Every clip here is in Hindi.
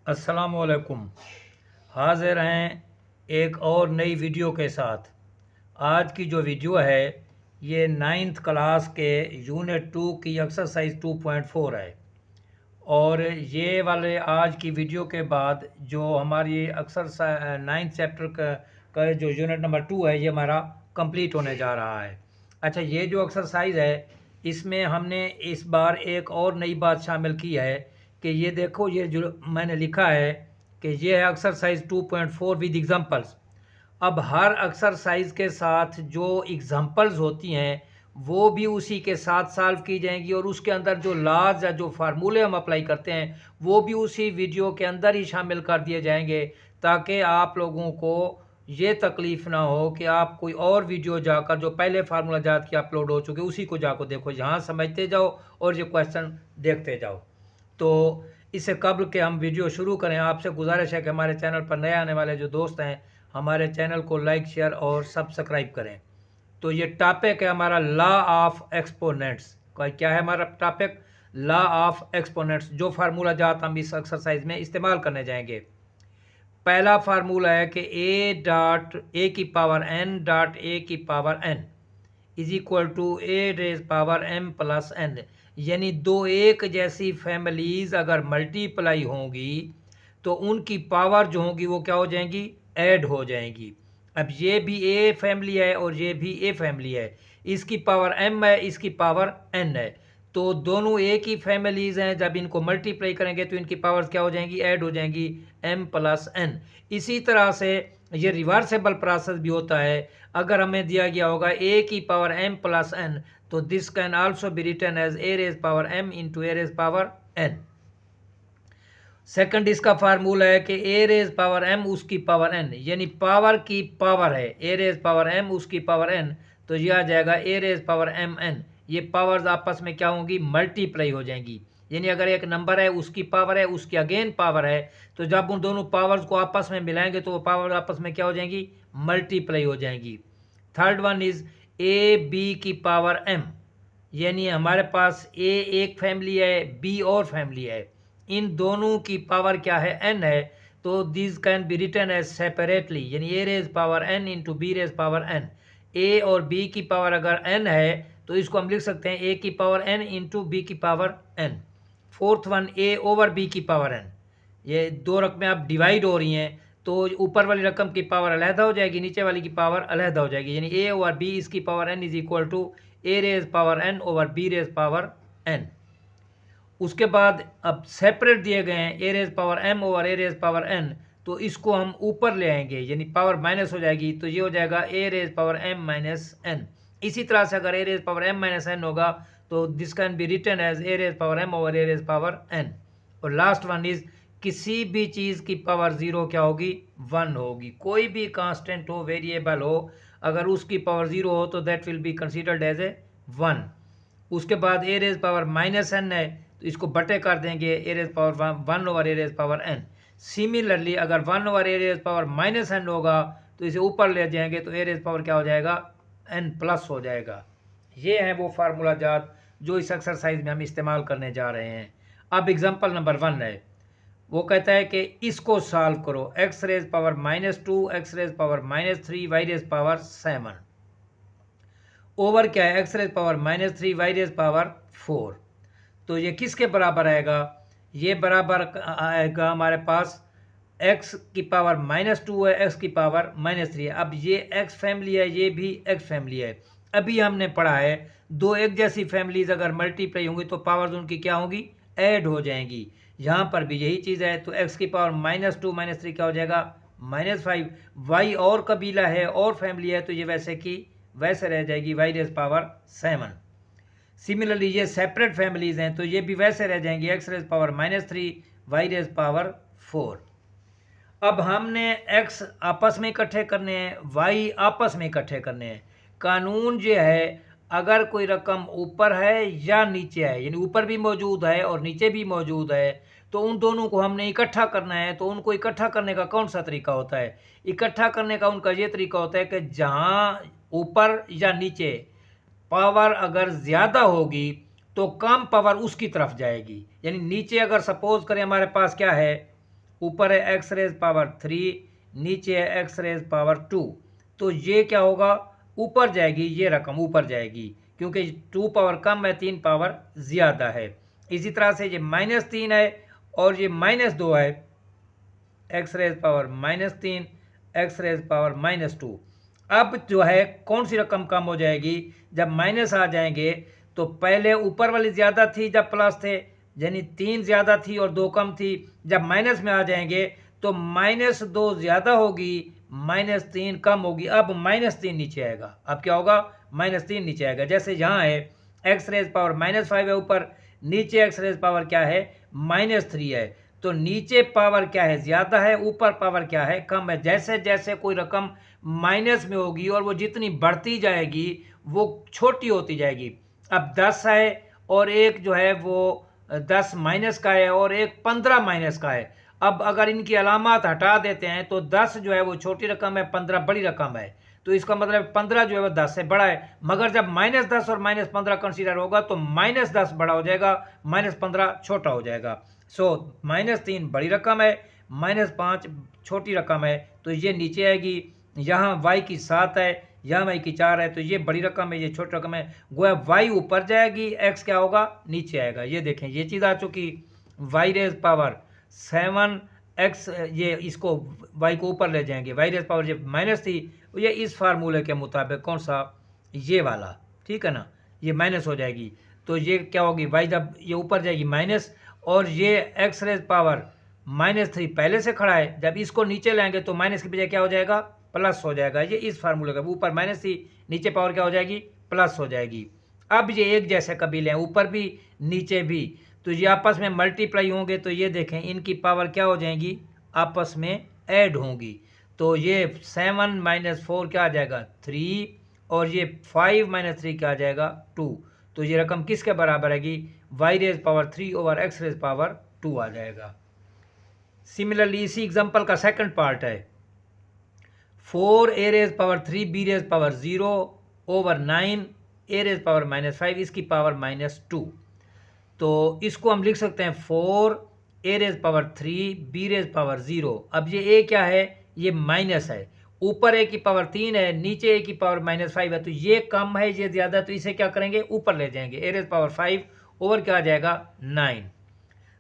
अस्सलामुअलैकुम। हाज़िर हैं एक और नई वीडियो के साथ। आज की जो वीडियो है ये 9th क्लास के यूनिट 2 की एक्सरसाइज 2.4 है। और ये वाले आज की वीडियो के बाद जो हमारी एक्सरसाइज 9th चैप्टर का जो यूनिट नंबर 2 है ये हमारा कंप्लीट होने जा रहा है। अच्छा, ये जो एक्सरसाइज है इसमें हमने इस बार एक और नई बात शामिल की है कि ये देखो, ये जो मैंने लिखा है कि ये है एक्सरसाइज 2.4 विद एग्जांपल्स। अब हर एक्सरसाइज के साथ जो एग्जांपल्स होती हैं वो भी उसी के साथ सॉल्व की जाएंगी और उसके अंदर जो लॉज या जो फार्मूले हम अप्लाई करते हैं वो भी उसी वीडियो के अंदर ही शामिल कर दिए जाएंगे, ताकि आप लोगों को ये तकलीफ़ ना हो कि आप कोई और वीडियो जाकर जो पहले फार्मूला जात की अपलोड हो चुके उसी को जाकर देखो। यहाँ समझते जाओ और ये क्वेश्चन देखते जाओ। तो इससे कबल के हम वीडियो शुरू करें, आपसे गुजारिश है कि हमारे चैनल पर नए आने वाले जो दोस्त हैं हमारे चैनल को लाइक, शेयर और सब्सक्राइब करें। तो ये टॉपिक है हमारा लॉ ऑफ एक्सपोनेंट्स का। क्या है हमारा टॉपिक? Law of exponents. जो फार्मूला जात हम इस एक्सरसाइज में इस्तेमाल करने जाएंगे। पहला फार्मूला है कि ए डॉट ए की पावर एन डॉट ए की power N is equal to A raise power M plus N. यानी दो एक जैसी फैमिलीज अगर मल्टीप्लाई होंगी तो उनकी पावर जो होंगी वो क्या हो जाएंगी? ऐड हो जाएंगी। अब ये भी ए फैमिली है और ये भी ए फैमिली है, इसकी पावर एम है, इसकी पावर एन है, तो दोनों एक ही फैमिलीज हैं। जब इनको मल्टीप्लाई करेंगे तो इनकी पावर्स क्या हो जाएंगी? ऐड हो जाएंगी, एम प्लस एन। इसी तरह से ये रिवर्सेबल प्रोसेस भी होता है। अगर हमें दिया गया होगा ए की पावर एम प्लस एन, तो this can also be written as A raise power M into A raise power N. Second इसका फार्मूला है कि ए रेज पावर एम उसकी पावर एन, यानी पावर की पावर है ए रेज पावर एम उसकी पावर एन, तो यह आ जाएगा ए रेज पावर एम एन। ये पावर्स आपस में क्या होंगी? मल्टीप्लाई हो जाएंगी। यानी अगर एक नंबर है उसकी पावर है उसकी अगेन पावर है, तो जब उन दोनों पावर्स को आपस में मिलाएंगे तो वो पावर आपस में क्या हो जाएंगी? मल्टीप्लाई हो जाएंगी। Third one is A B की पावर एम, यानी हमारे पास ए एक फैमिली है, बी और फैमिली है, इन दोनों की पावर क्या है? एन है, तो this can be written as separately, यानी a raise power n into b raise power n. A और बी की पावर अगर एन है तो इसको हम लिख सकते हैं ए की पावर एन इंटू बी की पावर एन। फोर्थ वन ए ओवर बी की पावर एन। ये दो रकमें अब डिवाइड हो रही हैं तो ऊपर वाली रकम की पावर अलहदा हो जाएगी, नीचे वाली की पावर अलहदा हो जाएगी, यानी ए ओवर बी इसकी power N is equal to A raise power N over B raise power N. उसके बाद अब सेपरेट दिए गए हैं A raise power M over A raise power N, तो इसको हम ऊपर ले आएंगे यानी पावर माइनस हो जाएगी, तो ये हो जाएगा ए raise power m minus n. इसी तरह से अगर a raise power m minus N होगा तो this can be written as A raise power M over A raise power n. और लास्ट वन इज किसी भी चीज़ की पावर ज़ीरो क्या होगी? 1 होगी। कोई भी कांस्टेंट हो, वेरिएबल हो, अगर उसकी पावर ज़ीरो हो तो that will be considered as A 1। उसके बाद A raise power minus N है तो इसको बटे कर देंगे A raise power 1 over A raise power N. Similarly अगर 1 ओवर ए रेज पावर माइनस एन होगा तो इसे ऊपर ले जाएंगे तो ए रेज पावर क्या हो जाएगा? एन प्लस हो जाएगा। ये है वो फार्मूला जात जो इस एक्सरसाइज में हम इस्तेमाल करने जा रहे हैं। अब एग्जांपल नंबर 1 है, वो कहता है कि इसको सॉल्व करो। X raise power -2, X raise power -3, Y raise power 7 over क्या है? X raise power -3, Y raise power 4। तो ये किसके बराबर आएगा? ये बराबर आएगा हमारे पास x की पावर -2 है, x की पावर -3 है। अब ये x फैमिली है, ये भी x फैमिली है। अभी हमने पढ़ा है दो एक जैसी फैमिलीज अगर मल्टीप्लाई होंगी तो पावर्स उनकी क्या होंगी? ऐड हो जाएंगी। यहाँ पर भी यही चीज़ है, तो x की पावर -2 -3 क्या हो जाएगा? -5। y और कबीला है और फैमिली है तो ये वैसे की वैसे रह जाएगी, y रेज पावर 7। सिमिलरली ये सेपरेट फैमिलीज हैं तो ये भी वैसे रह जाएंगी, X raise power -3, Y raise power 4। अब हमने x आपस में इकट्ठे करने हैं, y आपस में इकट्ठे करने हैं। कानून जो है, अगर कोई रकम ऊपर है या नीचे है, यानी ऊपर भी मौजूद है और नीचे भी मौजूद है, तो उन दोनों को हमने इकट्ठा करना है। तो उनको इकट्ठा करने का कौन सा तरीका होता है? इकट्ठा करने का उनका ये तरीका होता है कि जहाँ ऊपर या नीचे पावर अगर ज़्यादा होगी तो कम पावर उसकी तरफ जाएगी। यानी नीचे अगर सपोज करें हमारे पास क्या है? ऊपर है एक्स रेज पावर 3, नीचे है एक्स रेज पावर 2। तो ये क्या होगा, ऊपर जाएगी, ये रकम ऊपर जाएगी क्योंकि 2 पावर कम है, 3 पावर ज़्यादा है। इसी तरह से ये -3 है और ये -2 है, x raise power -3, X raise power -2। अब जो है कौन सी रकम कम हो जाएगी, जब माइनस आ जाएंगे तो पहले ऊपर वाली ज़्यादा थी जब प्लस थे, यानी 3 ज़्यादा थी और 2 कम थी। जब माइनस में आ जाएंगे तो -2 ज़्यादा होगी, -3 कम होगी। अब -3 नीचे आएगा, अब क्या होगा, -3 नीचे आएगा। जैसे यहाँ है एक्स रेज पावर -5 है ऊपर, नीचे एक्स रेज पावर क्या है, -3 है। तो नीचे पावर क्या है, ज़्यादा है, ऊपर पावर क्या है, कम है। जैसे जैसे कोई रकम माइनस में होगी और वो जितनी बढ़ती जाएगी वो छोटी होती जाएगी। अब 10 है और एक जो है वो 10 माइनस का है और एक 15 माइनस का है। अब अगर इनकी अलामत हटा देते हैं तो 10 जो है वो छोटी रकम है, 15 बड़ी रकम है। तो इसका मतलब 15 जो है वो 10 से बड़ा है। मगर जब -10 और -15 कंसीडर होगा तो -10 बड़ा हो जाएगा, -15 छोटा हो जाएगा। सो -3 बड़ी रकम है, -5 छोटी रकम है, तो ये नीचे आएगी। यहाँ y की 7 है, यहाँ y की 4 है, तो ये बड़ी रकम है, ये छोटी रकम है। गोया y ऊपर जाएगी, x क्या होगा, नीचे आएगा। ये देखें, ये चीज़ आ चुकी, y रेज पावर 7 x, ये इसको y को ऊपर ले जाएंगे, y रेज पावर जब माइनस थी, ये इस फार्मूले के मुताबिक कौन सा, ये वाला, ठीक है ना, ये माइनस हो जाएगी। तो ये क्या होगी, y जब ये ऊपर जाएगी माइनस, और ये x रेज पावर -3 पहले से खड़ा है, जब इसको नीचे लाएंगे तो माइनस की बजाय क्या हो जाएगा, प्लस हो जाएगा। ये इस फार्मूले का, ऊपर माइनस थी, नीचे पावर क्या हो जाएगी, प्लस हो जाएगी। अब ये एक जैसे कबीले हैं, ऊपर भी नीचे भी, तो ये आपस में मल्टीप्लाई होंगे, तो ये देखें इनकी पावर क्या हो जाएंगी, आपस में ऐड होंगी। तो ये 7 - 4 क्या आ जाएगा, 3, और ये 5 - 3 क्या आ जाएगा, 2। तो ये रकम किसके बराबर आएगी, y raise power 3 over x raise power 2 आ जाएगा। सिमिलरली इसी एग्जांपल का सेकंड पार्ट है, 4a raise power 3 b raise power 0 over 9 a raise power -5, इसकी पावर -2। तो इसको हम लिख सकते हैं 4a raise power 3 b raise power 0। अब ये a क्या है, ये माइनस है, ऊपर a की पावर 3 है, नीचे a की पावर -5 है, तो ये कम है, ये ज़्यादा, तो इसे क्या करेंगे, ऊपर ले जाएंगे, a रेज पावर 5 ओवर क्या आ जाएगा, 9।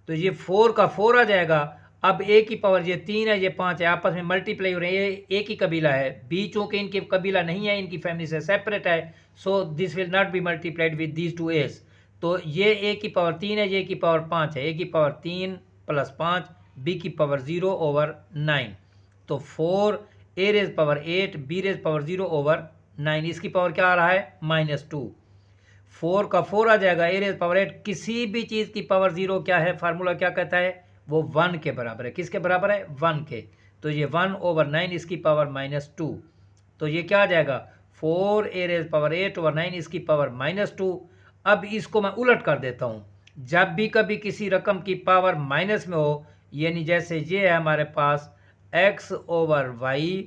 तो ये 4 का 4 आ जाएगा। अब a की पावर ये 3 है, ये 5 है, आपस में मल्टीप्लाई हो रहे हैं, ये एक ही कबीला है। b चूँकि इनकी कबीला नहीं है, इनकी फैमिली से सेपरेट है, so this will not be multiplied with these 2 a's। तो ये a की पावर 3 है, ये की पावर 5 है, a की पावर 3 + 5, b की पावर 0 ओवर 9। तो 4 a raise power 8 b raise power 0 over 9, इसकी पावर क्या आ रहा है, -2। 4 का 4 आ जाएगा, a रेज पावर 8, किसी भी चीज़ की पावर 0 क्या है, फार्मूला क्या कहता है, वो 1 के बराबर है। किसके बराबर है, 1 के। तो ये 1 ओवर 9, इसकी पावर -2। तो ये क्या आ जाएगा, 4 a रेज पावर 8 ओवर 9, इसकी पावर -2। अब इसको मैं उलट कर देता हूँ, जब भी कभी किसी रकम की पावर माइनस में हो, यानी जैसे ये है हमारे पास x ओवर y,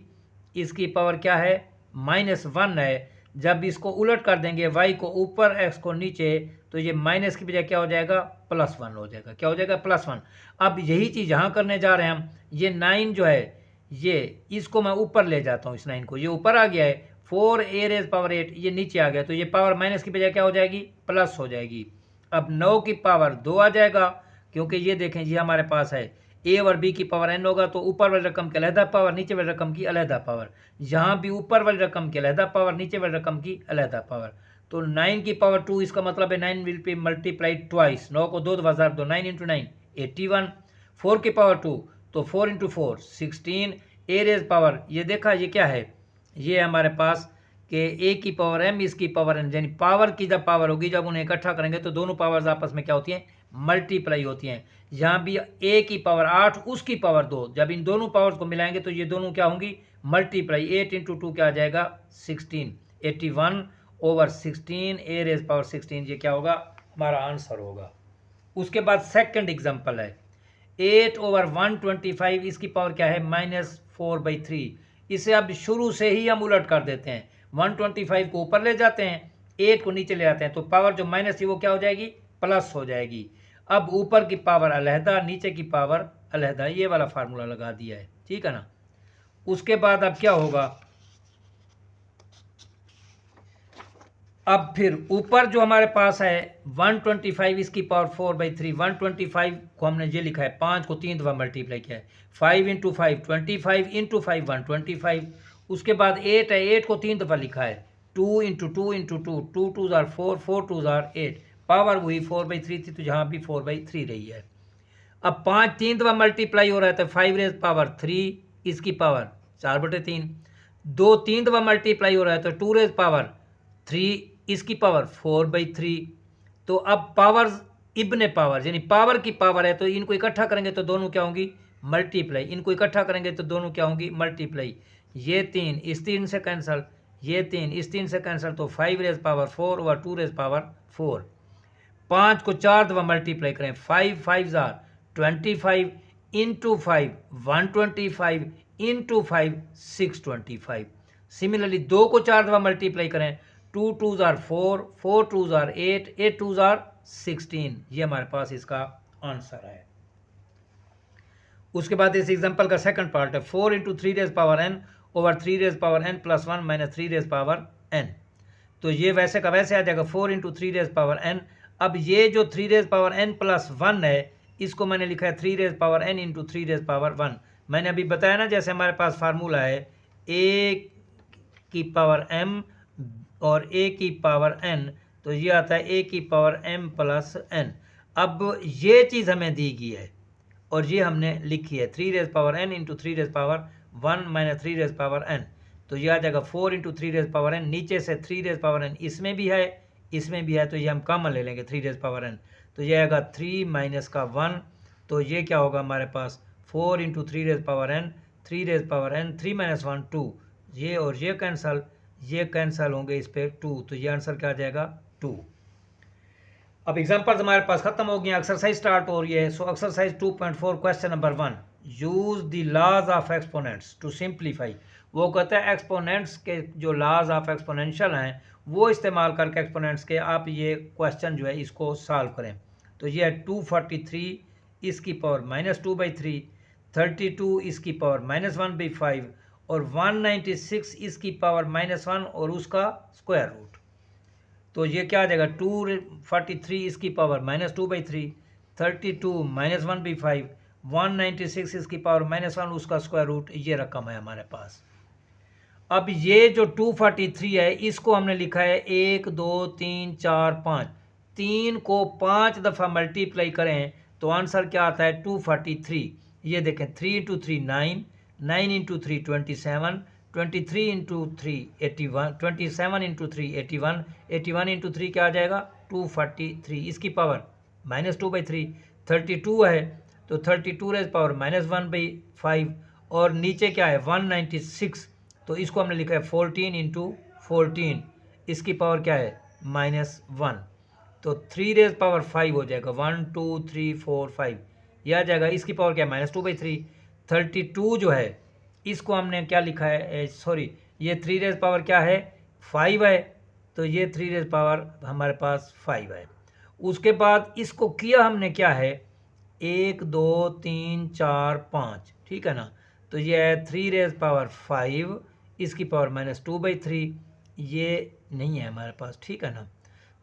इसकी पावर क्या है, -1 है। जब इसको उलट कर देंगे, y को ऊपर x को नीचे, तो ये माइनस की बजाय क्या हो जाएगा, +1 हो जाएगा। क्या हो जाएगा, +1। अब यही चीज़ यहाँ करने जा रहे हैं हम। ये 9 जो है, ये इसको मैं ऊपर ले जाता हूँ, इस 9 को, ये ऊपर आ गया है, 4a रेज पावर 8 ये नीचे आ गया, तो ये पावर माइनस की बजाय क्या हो जाएगी, प्लस हो जाएगी। अब 9 की पावर 2 आ जाएगा, क्योंकि ये देखें ये हमारे पास है a और b की पावर n होगा, तो ऊपर वाली रकम की अलहदा पावर, नीचे वाली रकम की अलहदा पावर। यहाँ भी ऊपर वाली रकम की अलहदा पावर, नीचे वाली रकम की अलहदा पावर। तो 9 की पावर 2, इसका मतलब है 9 विल बी मल्टीप्लाइड ट्वाइस। 9 को 2 दफा ज़ार दो, 9 × 9 81। 4 की पावर 2, तो 4 × 4 16। a रेज पावर, ये देखा ये क्या है, ये हमारे पास कि a की पावर m, इसकी पावर n, यानी पावर की जब पावर होगी, जब उन्हें इकट्ठा करेंगे तो दोनों पावर्स आपस में क्या होती हैं, मल्टीप्लाई होती हैं। यहाँ भी a की पावर 8, उसकी पावर 2, जब इन दोनों पावर्स को मिलाएंगे तो ये दोनों क्या होंगी, मल्टीप्लाई। 8 × 2 क्या आ जाएगा, 16। 81 ओवर 16 a रेज पावर 16, ये क्या होगा, हमारा आंसर होगा। उसके बाद सेकंड एग्जांपल है 8 ओवर 125, इसकी पावर क्या है, -4/3। इसे अब शुरू से ही हम उलट कर देते हैं, 125 को ऊपर ले जाते हैं, 8 को नीचे ले आते हैं, तो पावर जो माइनस थी वो क्या हो जाएगी, प्लस हो जाएगी। अब ऊपर की पावर अलहदा, नीचे की पावर अलहदा ये वाला फार्मूला लगा दिया है, ठीक है ना। उसके बाद अब क्या होगा, अब फिर ऊपर जो हमारे पास है 125 इसकी पावर 4/3, 125 को हमने ये लिखा है, 5 को 3 दफ़ा मल्टीप्लाई किया है, 5 × 5 25 × 5 125। उसके बाद 8 है, 8 को 3 दफ़ा लिखा है, 2 × 2 × 2, 2 2 ज़ार 4, 4 2 ज़ार 8, पावर वही 4/3 थी तो यहाँ भी 4/3 रही है। अब 5 3 दफ़ा मल्टीप्लाई हो रहा है तो 5⁻³ इसकी पावर 4/3, 2 3 दफ़ा मल्टीप्लाई हो रहा है तो 2⁻³ इसकी पावर 4/3। तो अब पावर इब्ने पावर यानी पावर की पावर है, तो इनको इकट्ठा करेंगे तो दोनों क्या होंगी, मल्टीप्लाई, इनको इकट्ठा करेंगे तो दोनों क्या होंगी, मल्टीप्लाई। ये 3 इस 3 से कैंसिल, ये 3 इस 3 से कैंसिल, तो 5⁻⁴ ओवर 2⁻⁴। 5 को 4 दफ़ा मल्टीप्लाई करें, 5 5 ज़ार 25 × 5 125 × 5 625। सिमिलरली 2 को 4 दफ़ा मल्टीप्लाई करें, 2 2 ज़ार 4, 4 2 ज़ार 8, 8 2 ज़ार 16। ये हमारे पास इसका आंसर है। उसके बाद इस एग्जांपल का सेकंड पार्ट है 4 × 3⁻n ओवर 3⁻n + 1 - 3⁻n। तो ये वैसे का वैसे आ जाएगा 4 × 3⁻n। अब ये जो 3⁻n + 1 है, इसको मैंने लिखा है 3⁻n × 3⁻1। मैंने अभी बताया ना, जैसे हमारे पास फार्मूला है a की पावर m और a की पावर n, तो ये आता है a की पावर m + n। अब ये चीज़ हमें दी गई है और ये हमने लिखी है 3⁻n × 3⁻1 - 3⁻n। तो ये आ जाएगा 4 × 3⁻n, नीचे से 3⁻n इसमें भी है, इसमें भी है, तो ये हम कॉमन ले लेंगे 3⁻n। तो ये आएगा 3 - का 1, तो ये क्या होगा हमारे पास 4 × 3⁻n, 3⁻n 3 - 1 2, ये और ये कैंसल होंगे इस पर 2, तो ये आंसर क्या आ जाएगा 2। अब एग्जांपल्स हमारे पास खत्म हो गए, एक्सरसाइज स्टार्ट हो रही है। So exercise 2.4 question number 1, use the laws of exponents to simplify. वो कहता है एक्सपोनेंट्स के जो लॉज ऑफ एक्सपोनेंशियल हैं वो इस्तेमाल करके एक्सपोनेंट्स के आप ये क्वेश्चन जो है इसको सॉल्व करें। तो ये है 243 इसकी पावर -2/3, 32 इसकी पावर -1/5 और 196 इसकी पावर -1 और उसका स्क्वायर रूट। तो ये क्या आ जाएगा 243 इसकी पावर -2/3, 32 -1/5, 196 इसकी पावर -1 उसका स्क्वायर रूट, ये रकम है हमारे पास। अब ये जो 243 है इसको हमने लिखा है 1 2 3 4 5, 3 को 5 दफ़ा मल्टीप्लाई करें तो आंसर क्या आता है 243। ये देखें 3 × 3 9, 9 × 3 27, 23 × 3 81, 27 × 3 81, 81 × 3 क्या आ जाएगा 243 इसकी पावर -2/3, 32 है तो 32⁻⁻1/5 और नीचे क्या है 196, तो इसको हमने लिखा है 14 × 14 इसकी पावर क्या है -1, तो 3⁻5 हो जाएगा 1 2 3 4 5, यह आ जाएगा इसकी पावर क्या है -2/3। 32 जो है इसको हमने क्या लिखा है, सॉरी ये 3 क्या है 5 है, तो ये 3 हमारे पास 5 है। उसके बाद इसको किया हमने क्या है 1 2 3 4 5, ठीक है ना। तो ये है 3⁻5 इसकी पावर -2/3, ये नहीं है हमारे पास, ठीक है ना।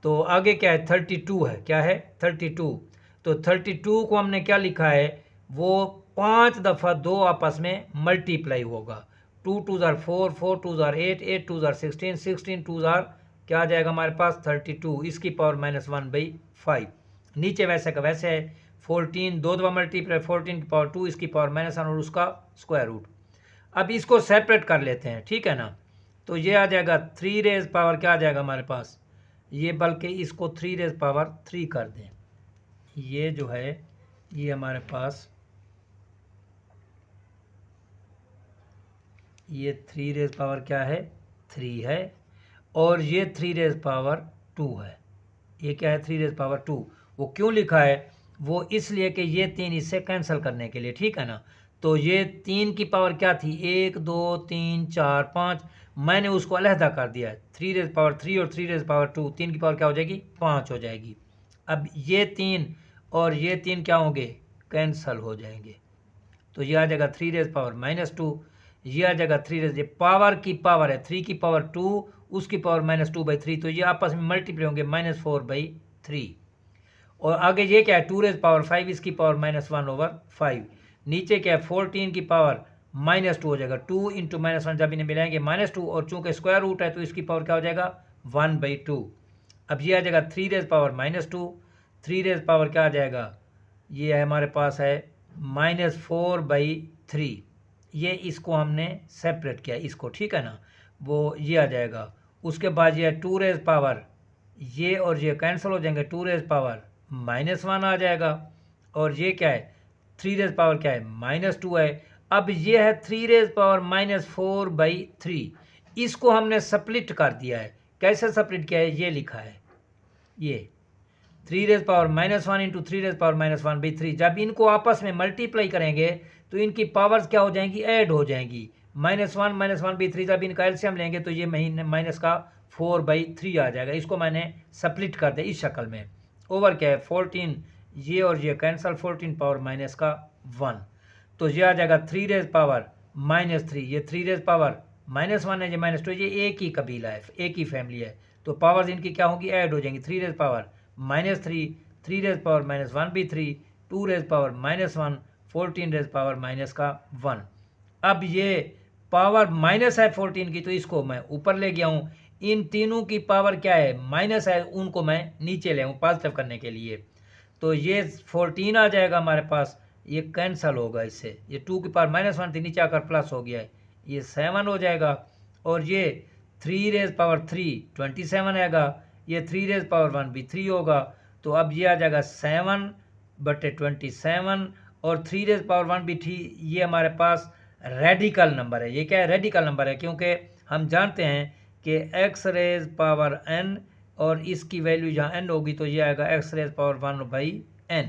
तो आगे क्या है 32 है, क्या है 32, तो 32 को हमने क्या लिखा है वो 5 दफ़ा दो आपस में मल्टीप्लाई होगा, 2 2 ज़ार 4, 4 2 ज़ार 8, 8 2 ज़ार 16, 16 2 ज़ार क्या आ जाएगा हमारे पास 32 इसकी पावर -1/5। नीचे वैसे का वैसे है 14 दो दफ़ा मल्टीप्लाई 14 की पावर 2 इसकी पावर -1 और उसका स्क्वायर रूट। अब इसको सेपरेट कर लेते हैं, ठीक है ना। तो ये आ जाएगा 3 क्या आ जाएगा हमारे पास, ये बल्कि इसको 3 कर दें, ये जो है ये हमारे पास ये 3 क्या है 3 है और ये 3 है। ये क्या है 3 वो क्यों लिखा है वो इसलिए कि ये 3 इससे कैंसिल करने के लिए, ठीक है ना। तो ये 3 की पावर क्या थी 1 2 3 4 5, मैंने उसको अलहदा कर दिया है 3 और 3 3 की पावर क्या हो जाएगी 5 हो जाएगी। अब ये 3 और ये 3 क्या होंगे कैंसिल हो जाएंगे, तो ये आ जाएगा 3 रेज पावर -2, ये आ जाएगा 3 रेज, ये पावर की पावर है 3 की पावर 2 उसकी पावर -2/3, तो ये आपस में मल्टीप्लाई होंगे -4/3। और आगे ये क्या है 2 रेज पावर 5 इसकी पावर -1/5, नीचे क्या है 14 की पावर -2 हो जाएगा, 2 इंटू -1 जब इन्हें मिलाएंगे -2, और चूंकि स्क्वायर रूट है तो इसकी पावर क्या हो जाएगा 1/2। अब ये आ जाएगा 3 रेज पावर -2, 3 रेज पावर क्या आ जाएगा, ये है हमारे पास है -4/3, ये इसको हमने सेपरेट किया इसको, ठीक है ना, वो ये आ जाएगा। उसके बाद ये 2 रेज पावर, ये और ये कैंसिल हो जाएंगे, 2 रेज पावर -1 आ जाएगा, और ये क्या है 3 रेज पावर क्या है -2 है। अब ये है 3 रेज पावर -4/3, इसको हमने स्प्लिट कर दिया है। कैसे स्प्लिट किया है, ये लिखा है, ये 3 raise power -1 into 3 raise power -1/3। जब इनको आपस में मल्टीप्लाई करेंगे तो इनकी पावर्स क्या हो जाएंगी, ऐड हो जाएंगी, -1 -1/3। जब इनका एलसीएम लेंगे तो ये महीने माइनस का 4/3 आ जाएगा। इसको मैंने स्प्लिट कर दिया इस शक्ल में। ओवर क्या है 14, ये और ये कैंसल, 14 पावर -1, तो ये आ जाएगा 3 रेज पावर -3, ये 3 रेज पावर -1 है, ये -2, ये एक ही कबीला है, एक ही फैमिली है, तो पावर्स इनकी क्या होंगी, ऐड हो जाएंगी। 3 raise power -3, 3 raise power -1/3, 2 raise power -1, 14 raise power -1। अब ये पावर माइनस है 14 की, तो इसको मैं ऊपर ले गया हूँ। इन तीनों की पावर क्या है, माइनस है, उनको मैं नीचे ले आऊँ पॉजिटिव करने के लिए, तो ये 14 आ जाएगा हमारे पास, ये कैंसल होगा इससे, ये 2 की पावर -1 थी, नीचे आकर प्लस हो गया है, ये 7 हो जाएगा। और ये 3 रेज पावर 3 27 आएगा, ये 3 रेज पावर 1 भी 3 होगा, तो अब ये आ जाएगा 7/27, और 3 रेज पावर 1 भी 3, ये हमारे पास रेडिकल नंबर है। ये क्या है, रेडिकल नंबर है, क्योंकि हम जानते हैं कि x रेज पावर n और इसकी वैल्यू जहाँ n होगी तो ये आएगा x रेज पावर 1/n,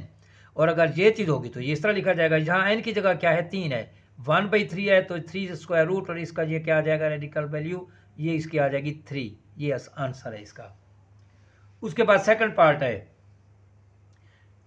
और अगर ये चीज़ होगी तो ये इस तरह लिखा जाएगा, जहाँ n की जगह क्या है 3 है, 1/3 है, तो 3 स्क्वायर रूट, और इसका ये क्या आ जाएगा रेडिकल वैल्यू, ये इसकी आ जाएगी 3, ये आंसर है इसका। उसके बाद सेकंड पार्ट है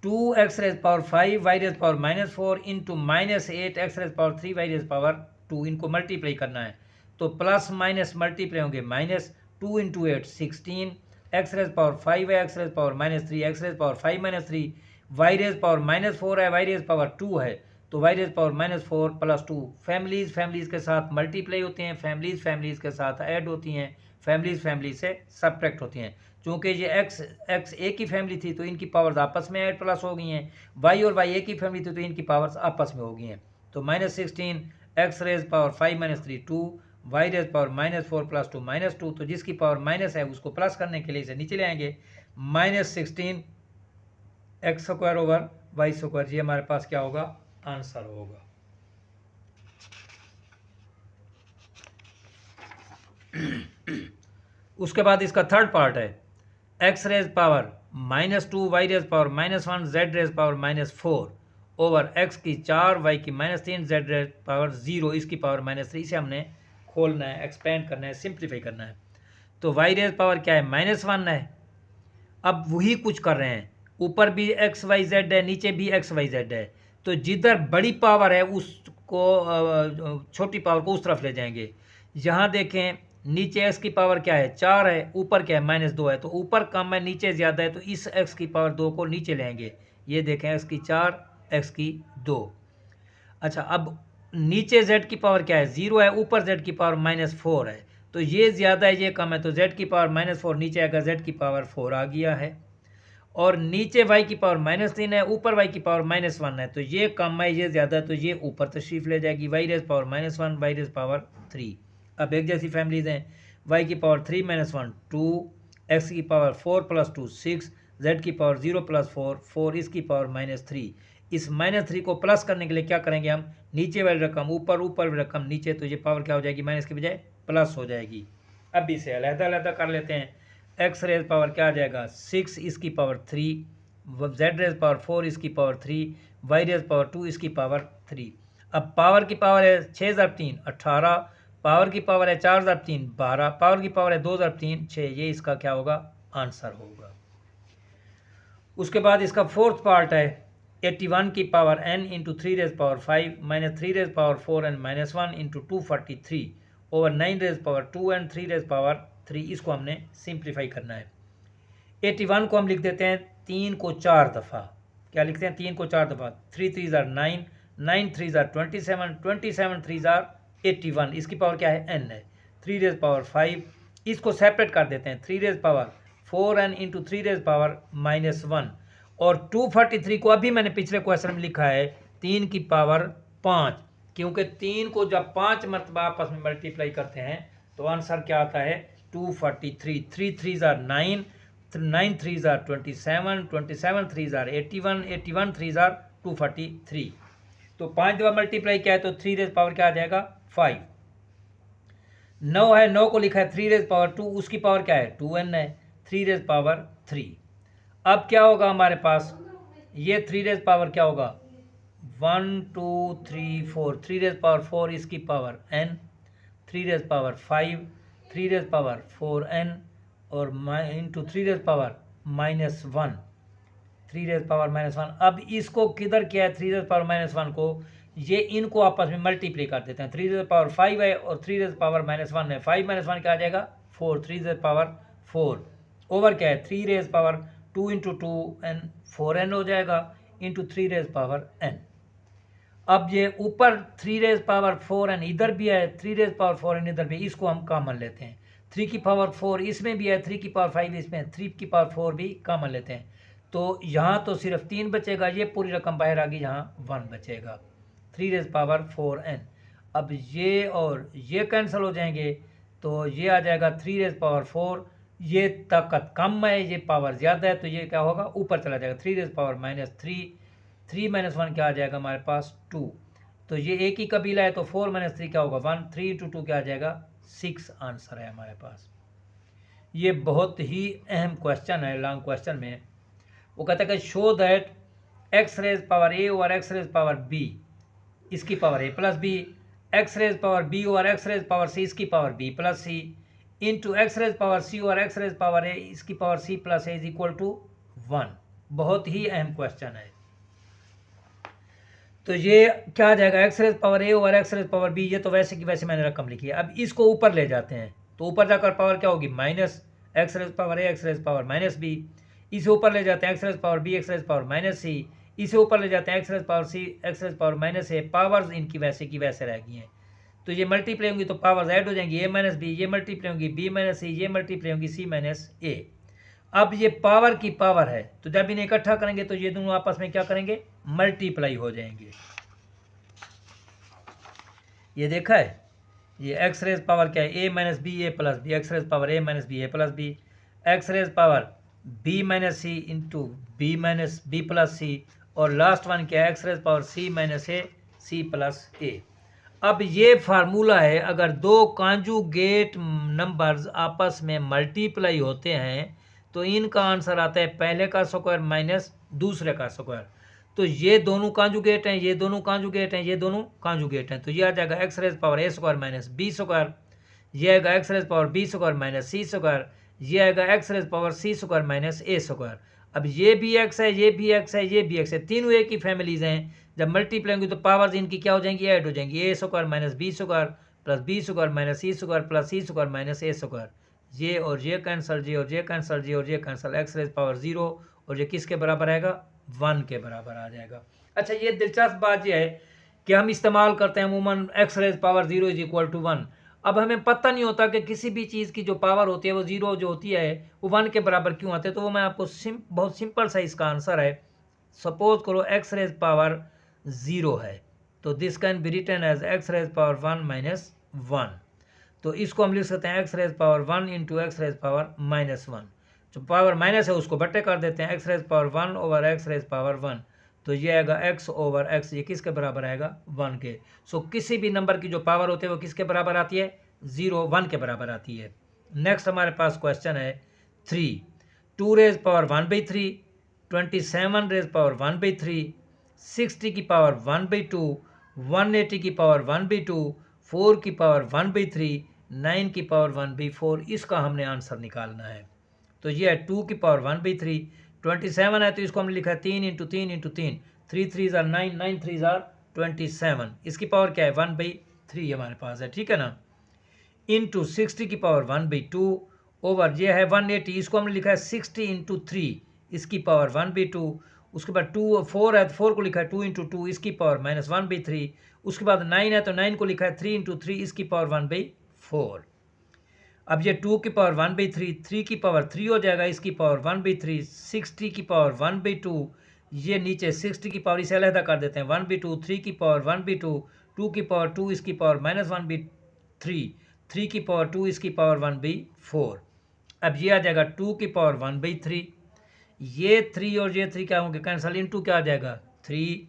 2x raise power 5 y raise power -4 into -8 x raise power 3 y raise power 2, इनको मल्टीप्लाई करना है, तो प्लस माइनस मल्टीप्लाई होंगे, -2 इंटू 8 16, x रेज पावर 5 है, x raise power -3, x raise power 5 3, y raise power -4 है, y रेज पावर 2 है, तो y रेज पावर -4 + 2। फैमिलीज के साथ मल्टीप्लाई होते हैं, फैमिलीज के साथ ऐड होती हैं, फैमिलीज से सब्ट्रैक्ट होती हैं। चूँकि ये x एक ही फैमिली थी तो इनकी पावर्स आपस में ऐड प्लस हो गई हैं, y और y एक ही फैमिली थी तो इनकी पावर्स आपस में हो गई हैं, तो -16 x raise power 5 3 2, y raise power -4 + 2 -2, तो जिसकी पावर माइनस है उसको प्लस करने के लिए इसे नीचे ले आएंगे, -16 x square over y square, ये हमारे पास क्या होगा, आंसर होगा। उसके बाद इसका थर्ड पार्ट है x raise power -2 y raise power -1 z raise power -4 over x की 4 y की -3 z रेज पावर 0 इसकी पावर -3। इसे हमने खोलना है, एक्सपेंड करना है, सिंप्लीफाई करना है। तो y रेज पावर क्या है -1 है। अब वही कुछ कर रहे हैं, ऊपर भी x y z है, नीचे भी x y z है, तो जिधर बड़ी पावर है उसको छोटी पावर को उस तरफ ले जाएंगे। यहाँ देखें नीचे x की पावर क्या है 4 है, ऊपर क्या है -2 है, तो ऊपर कम है नीचे ज़्यादा है, तो इस x की पावर 2 को नीचे लेंगे। ये देखें x की 4 x की 2। अच्छा, अब नीचे z की पावर क्या है 0 है, ऊपर z की पावर -4 है, तो ये ज़्यादा है ये कम है, तो z की पावर -4 नीचे आएगा, z की पावर 4 आ गया है। और नीचे y की पावर -3 है, ऊपर y की पावर -1 है, तो ये कम है ये ज़्यादा है, तो ये ऊपर तशरीफ ले जाएगी, y raise power -1 y raise power 3। अब एक जैसी फैमिलीज हैं, y की पावर 3 -1 2, x की पावर 4 + 2 6, z की पावर 0 + 4 4, इसकी पावर -3। इस -3 को प्लस करने के लिए क्या करेंगे हम, नीचे वाली रकम ऊपर, ऊपर वाली रकम नीचे, तो ये पावर क्या हो जाएगी, माइनस की बजाय प्लस हो जाएगी। अब इसे अलग-अलग कर लेते हैं। x रेज पावर क्या आ जाएगा 6 इसकी पावर 3, z रेज पावर 4 इसकी पावर 3, y रेज पावर 2 इसकी पावर 3। अब पावर की पावर है 6 × 3 18, पावर की पावर है 4 × 3 12, पावर की पावर है 2 × 3 6, ये इसका क्या होगा, आंसर होगा। उसके बाद इसका फोर्थ पार्ट है 81 की power n into 3 raise power 5 minus 3 raise power 4 N minus 1 into 243 over 9 raise power 2 and 3 raise power 3। इसको हमने सिंप्लीफाई करना है। 81 को हम लिख देते हैं 3 को 4 दफ़ा। क्या लिखते हैं? 3 को 4 दफ़ा। 3 3 ज़ार 9, 9 3 ज़ार 27, 27 3 ज़ार 81। इसकी पावर क्या है? n है। 3 रेज पावर 5, इसको सेपरेट कर देते हैं। 3 raise power 4n into 3 raise power minus 1 और 243 को अभी मैंने पिछले क्वेश्चन में लिखा है 3 की पावर 5, क्योंकि 3 को जब 5 मरतबा आपस में मल्टीप्लाई करते हैं तो आंसर क्या आता है? 243। 3 3 ज़ार 9, 9 3 ज़ार 27, 27 3 ज़ार 81, 81 3 ज़ार 243। तो 5 दफ़ा मल्टीप्लाई किया है तो 3 रेज पावर क्या आ जाएगा? 5। 9 है, 9 को लिखा है 3 रेज पावर 2, उसकी पावर क्या है? 2n है। 3 रेज पावर 3। अब क्या होगा हमारे पास? ये 3 रेज पावर क्या होगा? 1 2 3 4, 3 रेज पावर 4 इसकी power n, 3 raise power 5, 3 raise power 4n और into 3 raise power minus 1, 3 raise power minus 1। अब इसको किधर किया है? 3 रेज पावर माइनस 1 को, ये इनको आपस में मल्टीप्लाई कर देते हैं। 3 रेज पावर 5 है और 3 रेज पावर माइनस 1 है। 5 माइनस 1 क्या आ जाएगा? 4। 3 रेज पावर 4 ओवर क्या है? 3 raise power 2 into 2 N 4n हो जाएगा इंटू 3 रेज पावर n। अब ये ऊपर 3 रेज पावर 4n इधर भी है, 3 रेज पावर 4n इधर भी, इसको हम कॉमन लेते हैं। 3 की पावर 4 इसमें भी है, 3 की पावर 5 इसमें, 3 की पावर 4 भी कॉमन लेते हैं। तो यहाँ तो सिर्फ 3 बचेगा, ये पूरी रकम बाहर आ गई, यहाँ 1 बचेगा। 3 रेज पावर 4n। अब ये और ये कैंसिल हो जाएंगे तो ये आ जाएगा 3 रेज पावर 4। ये ताकत कम है, ये पावर ज़्यादा है, तो ये क्या होगा? ऊपर चला जाएगा। 3 रेज पावर माइनस 3, 3 माइनस 1 क्या आ जाएगा हमारे पास? 2। तो ये एक ही कबीला है तो 4 माइनस 3 क्या होगा? 1। 3 इंटू 2 क्या आ जाएगा? 6 आंसर है हमारे पास। ये बहुत ही अहम क्वेश्चन है, लॉन्ग क्वेश्चन में। वो कहता है कि show that x raise power a over x raise power b इसकी power a plus b, x raise power b over x raise power c इसकी power b plus c into x raise power c over x raise power a इसकी power c plus a is equal to 1। बहुत ही अहम क्वेश्चन है। तो ये क्या आ जाएगा? X raise power a over x raise power b, ये तो वैसे की वैसे मैंने रकम लिखी है। अब इसको ऊपर ले जाते हैं तो ऊपर जाकर पावर क्या होगी? Minus x raise power a x raise power minus b. इसे ऊपर ले जाते हैं x raise power b x raise power minus c. इसे ऊपर ले जाते हैं x raise power c x raise power minus a. Powers इनकी वैसे की वैसे रह गई हैं, तो ये मल्टीप्लाई होंगी तो पावर्स ऐड हो जाएंगी। ए माइनस बी, ये मल्टीप्लाई होंगी बी माइनस सी, ये मल्टीप्लाई होंगी सी माइनस ए। अब ये पावर की पावर है तो जब इन्हें इकट्ठा करेंगे तो ये दोनों आपस में क्या करेंगे? मल्टीप्लाई हो जाएंगे। ये देखा है, ये एक्स रेज पावर क्या है? A minus b a plus b, x raise power a minus b a plus b, x raise power b minus c into b minus b plus c, और लास्ट वन क्या है? X raise power c minus a c plus a. अब ये फार्मूला है, अगर दो कॉन्जुगेट नंबर्स आपस में मल्टीप्लाई होते हैं तो इनका आंसर आता है पहले का स्क्वायर माइनस दूसरे का स्क्वायर। तो ये दोनों कॉन्जुगेट हैं, ये दोनों कॉन्जुगेट हैं, ये दोनों कॉन्जुगेट हैं, तो ये आ जाएगा x raise power a square minus b square. ये आएगा x raise power b square minus c square. ये आएगा x raise power c square minus a square. अब ये भी एक्स है, ये भी एक्स है, ये भी एक्स है, तीनों एक ही फैमिलीज हैं। जब मल्टीप्लाई होंगी तो पावर्स इनकी क्या हो जाएंगी? ऐड हो जाएंगी। A square minus b square plus b square minus c square plus c square minus a square. ये और ये कैंसल, ये और ये कैंसल, ये और ये कैंसल, एक्स रेज पावर 0 और ये किसके बराबर आएगा? 1 के बराबर आ जाएगा। अच्छा, ये दिलचस्प बात यह है कि हम इस्तेमाल करते हैं अमूमन X raise power 0 is equal to 1। अब हमें पता नहीं होता कि किसी भी चीज़ की जो पावर होती है वो 0 जो होती है वो 1 के बराबर क्यों आते हैं। तो वो मैं आपको बहुत सिंपल सा इसका आंसर है। सपोज करो एक्स रेज पावर 0 है तो this can be written as X raise power 1 minus 1। तो इसको हम लिख सकते हैं x raise power 1 into x raise power minus 1। जो पावर माइनस है उसको बट्टे कर देते हैं, x raise power 1 over x raise power 1। तो ये आएगा x ओवर x, ये किसके बराबर आएगा? 1 के। सो किसी भी नंबर की जो पावर होती है वो किसके बराबर आती है? 0 1 के बराबर आती है। नेक्स्ट हमारे पास क्वेश्चन है 3। 2 रेज पावर 1/3, 27 रेज पावर 1/3, 60 की पावर 1/2, 180 की पावर 1/2, 4 की पावर 1/3, 9 की पावर 1/4। इसका हमने आंसर निकालना है। तो ये है 2 की पावर 1/3, 27 है तो इसको हमने लिखा है 3 इंटू 3 इंटू 3, 3 3 ज़ार 9, 9 3 ज़ार 27, इसकी पावर क्या है 1/3 हमारे पास है, ठीक है ना। इंटू 60 की पावर 1/2 ओवर ये है 180, इसको हमने लिखा है 60 इंटू 3, इसकी पावर 1/2। उसके बाद 2 4 है तो 4 को लिखा है 2 इंटू 2, इसकी पावर -1/3। उसके बाद 9 है तो 9 को लिखा है 3 इंटू 3, इसकी पावर 1/4। अब ये 2 की पावर 1/3, 3 की पावर 3 हो जाएगा, इसकी पावर 1/3, 60 की पावर 1/2, ये नीचे 60 की पावर इसे अलहदा कर देते हैं 1/2, 3 की पावर 1/2, 2 की पावर 2, इसकी पावर -1/3, 3 की पावर 2, इसकी पावर 1/4। अब ये आ जाएगा 2 की पावर 1/3, ये 3 और ये 3 क्या होंगे कैंसिल, इनटू क्या आ जाएगा 3,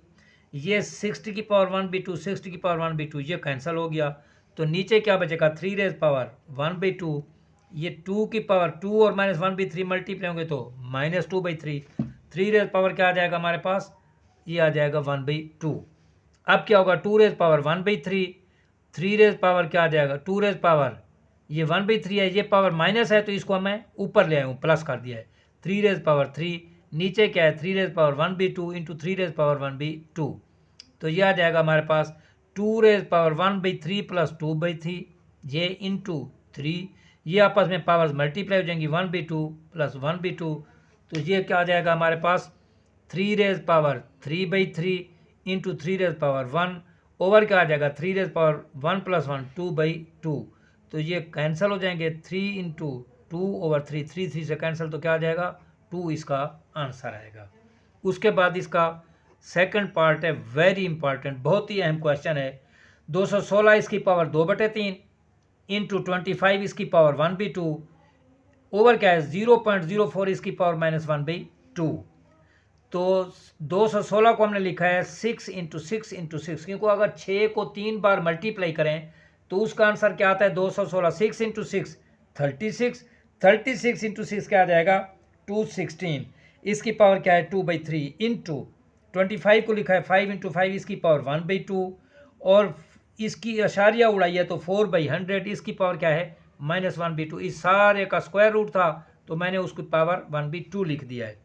ये 60 की पावर 1/2, 60 की पावर 1/2 ये कैंसिल हो गया, तो नीचे क्या बचेगा 3 रेज पावर 1/2, ये 2 की पावर 2 और -1/3 मल्टीप्लाई होंगे तो -2/3, 3 रेज पावर क्या आ जाएगा हमारे पास, ये आ जाएगा 1/2। अब क्या होगा 2 रेज पावर 1/3, 3 रेज पावर क्या आ जाएगा 2 रेज पावर, ये 1/3 है, ये पावर माइनस है तो इसको मैं ऊपर ले आया हूँ, प्लस कर दिया है, 3 रेज पावर 3, नीचे क्या है 3 raise power 1/2 into 3 raise power 1/2, तो ये आ जाएगा हमारे पास 2 रेज पावर 1/3 प्लस 2/3, ये इंटू 3, ये आपस में पावर्स मल्टीप्लाई हो जाएंगी 1/2 प्लस 1/2, तो ये क्या आ जाएगा हमारे पास 3 raise power 3/3 into 3 raise power 1 over क्या आ जाएगा 3 रेज पावर 1 प्लस 1 2/2, तो ये कैंसिल हो जाएंगे 3 इंटू 2 ओवर 3, 3 3 से कैंसिल, तो क्या आ जाएगा 2 इसका आंसर आएगा। उसके बाद इसका सेकंड पार्ट है वेरी इंपॉर्टेंट, बहुत ही अहम क्वेश्चन है। 216 इसकी पावर 2/3 इंटू 25 इसकी पावर 1/2 ओवर क्या है 0.04 इसकी पावर -1/2, तो 216 को हमने लिखा है 6 इंटू 6 इंटू 6, क्योंकि अगर 6 को 3 बार मल्टीप्लाई करें तो उसका आंसर क्या आता है 216, 6 इंटू 6 36, 36 इंटू 6 क्या आ जाएगा 216, इसकी पावर क्या है 2/3 इंटू 25 को लिखा है 5 इंटू 5 इसकी पावर 1/2 और इसकी अशारिया उड़ाई है तो 4/100, इसकी पावर क्या है -1/2, इस सारे का स्क्वायर रूट था तो मैंने उसकी पावर 1/2 लिख दिया है,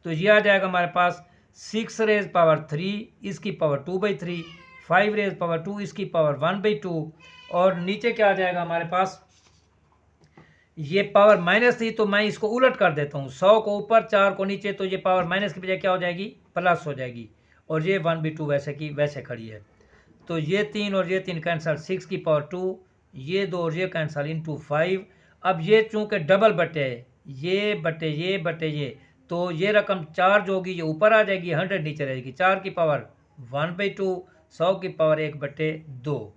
तो ये आ जाएगा हमारे पास 6 रेज पावर 3 इसकी पावर 2/3, 5 रेज पावर 2 इसकी पावर 1/2 और नीचे क्या आ जाएगा हमारे पास, ये पावर माइनस थी तो मैं इसको उलट कर देता हूँ, 100 को ऊपर 4 को नीचे, तो ये पावर माइनस की बजाय क्या हो जाएगी प्लस हो जाएगी, और ये 1/2 वैसे की वैसे खड़ी है, तो ये 3 और ये 3 कैंसिल, 6 की पावर 2, ये 2 और ये कैंसिल इंटू 5। अब ये चूँकि डबल बटे ये बटे ये बटे ये, तो ये रकम 4 जो होगी ये ऊपर आ जाएगी, 100 नीचे रहेगी, 4 की पावर 1/2, 100 की पावर 1/2।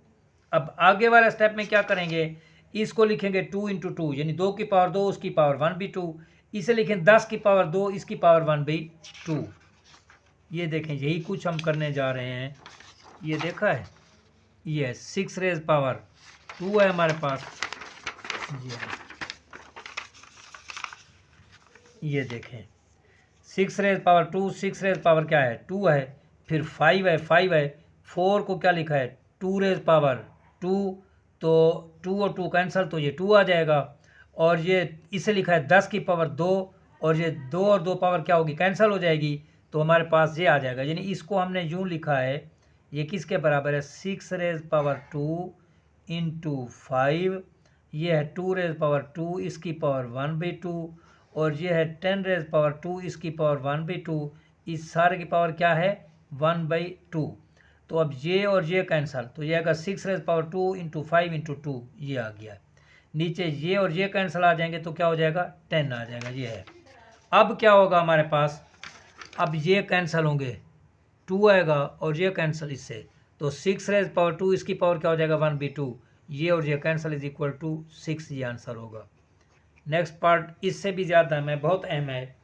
अब आगे वाला स्टेप में क्या करेंगे, इसको लिखेंगे 2 इंटू 2 यानी 2 की पावर 2 उसकी पावर 1/2, इसे लिखें 10 की पावर 2 इसकी पावर 1/2। ये देखें यही कुछ हम करने जा रहे हैं, ये देखा है, ये 6 रेज पावर 2 है हमारे पास, ये देखें 6 रेज पावर 2, 6 रेज पावर क्या है 2 है, फिर 5 है 5 है, 4 को क्या लिखा है 2 रेज पावर 2, तो 2 और 2 कैंसिल तो ये 2 आ जाएगा, और ये इसे लिखा है 10 की पावर 2 और ये 2 और 2 पावर क्या होगी कैंसिल हो जाएगी, तो हमारे पास ये आ जाएगा, यानी इसको हमने यूँ लिखा है ये किसके बराबर है 6 रेज पावर 2 इंटू 5, ये है 2 रेज पावर 2 इसकी पावर 1/2 और ये है 10 रेज पावर 2 इसकी पावर 1/2, इस सारे की पावर क्या है 1/2, तो अब ये और ये कैंसिल, तो ये आएगा 6 रेज पावर 2 इंटू 5 इंटू 2, ये आ गया, नीचे ये और ये कैंसिल आ जाएंगे तो क्या हो जाएगा 10 आ जाएगा, ये है। अब क्या होगा हमारे पास, अब ये कैंसिल होंगे 2 आएगा और ये कैंसिल इससे, तो 6 रेज पावर 2 इसकी पावर क्या हो जाएगा 1/2, ये और ये कैंसिल इज इक्वल टू 6, ये आंसर होगा। नेक्स्ट पार्ट इससे भी ज़्यादा है, बहुत अहम है,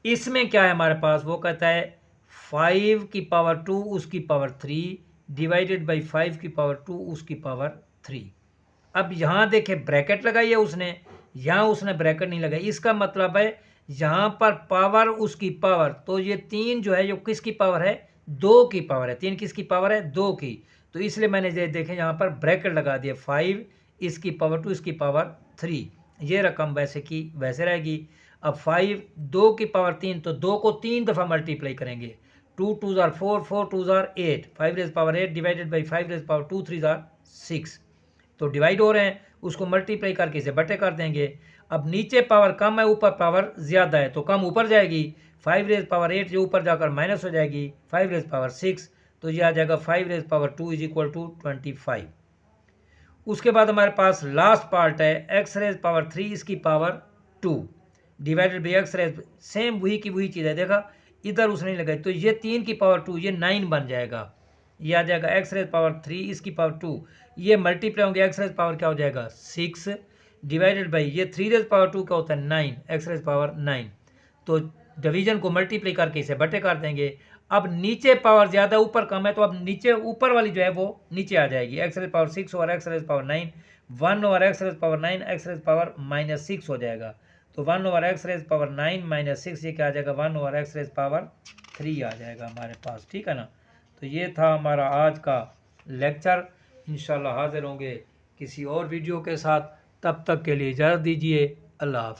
इसमें क्या है हमारे पास, वो कहता है 5 की पावर 2 उसकी पावर 3 डिवाइडेड बाई 5 की पावर 2 उसकी पावर 3। अब यहाँ देखें ब्रैकेट लगाई है उसने, यहाँ उसने ब्रैकेट नहीं लगाई, इसका मतलब है यहाँ पर पावर उसकी पावर, तो ये 3 जो है जो किसकी पावर है 2 की पावर है, 3 किसकी पावर है 2 की, तो इसलिए मैंने ये देखें यहाँ पर ब्रैकेट लगा दिया, 5 इसकी पावर 2 इसकी पावर 3, ये रकम वैसे की वैसे रहेगी। अब 5 2 की पावर 3, तो 2 को 3 दफ़ा मल्टीप्लाई करेंगे, 2 2 ज़ार 4 4 2 ज़ार 8 5 raise power 8 divided by 5 raise power 2 3 ज़ार 6। तो डिवाइड हो रहे हैं, उसको मल्टीप्लाई करके इसे बटे कर देंगे। अब नीचे पावर कम है, ऊपर पावर ज़्यादा है, तो कम ऊपर जाएगी, 5 रेज पावर 8 जो ऊपर जाकर माइनस हो जाएगी 5 रेज पावर 6, तो ये आ जाएगा 5 raise power 2 is equal to 25। उसके बाद हमारे पास लास्ट पार्ट है एक्स रेज पावर 3 इसकी power 2 divided by X raise, same वही की वही चीज़ है, देखा इधर उसने नहीं लगाई, तो ये 3 की पावर 2 ये 9 बन जाएगा। ये आ जाएगा एक्स रेज पावर 3 इसकी पावर 2, ये मल्टीप्लाई होंगे, एक्स रेज पावर क्या हो जाएगा 6 डिवाइडेड बाई ये 3 रेज पावर 2 क्या होता है 9 एक्स रेज पावर 9। तो डिवीजन को मल्टीप्लाई करके इसे बटे कर देंगे। अब नीचे पावर ज़्यादा ऊपर कम है, तो अब नीचे ऊपर वाली जो है वो नीचे आ जाएगी, एक्स रेज पावर 6 और X raise power 9, 1 over x raise power 9 X raise power -6 हो जाएगा। तो 1 ओवर एक्स रेज पावर 9 -6 ये क्या आ जाएगा 1 ओवर एक्स रेज पावर 3 आ जाएगा हमारे पास, ठीक है ना। तो ये था हमारा आज का लेक्चर। इंशाल्लाह हाजिर होंगे किसी और वीडियो के साथ, तब तक के लिए इजाज़त दीजिए। अल्लाह हाफ़िज़।